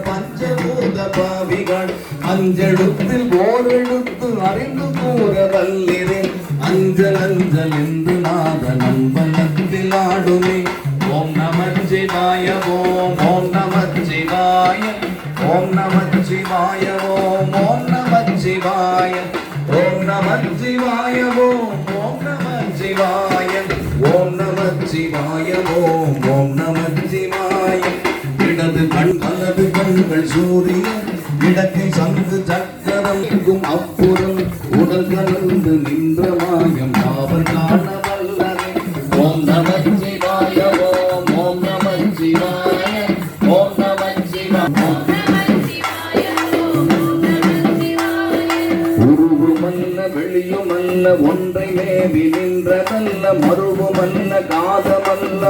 பஞ்சபூத பாவிகள் அஞ்செழுத்தில் ஓரெழுத்து அறிந்து கூற வல்லிரேன் அஞ்சல் அஞ்சல் என்று நாத நம்பனத்தில் ஆடுமே ஓம் நமச்சிவாய ஓம் ஓம் நமச்சிவாய ஓம் நமச்சிவாய ஓம் ஓம் நமச்சிவாய ஓம் நமச்சிவாய ஓம் ஓம் நமச்சிவாய ஓம் நமச்சிவாய ஓம் ஓம் நமச்சிவாய இடது கண் வலது கண்கள் சூரியன் இடக்கை சங்கு சக்கரம் எங்கும் அப்புறம் உடல் கலந்து நின்ற மாயம் யாவர் காண வல்லனே ஓம் நமச்சிவாய ஓம் ஓம் நமச்சிவாய ஓம் நமச்சிவாய உருவுமல்ல வெளியுமல்ல ஒன்றை மேவி நின்றதல்ல மருவுமல்ல காதமல்ல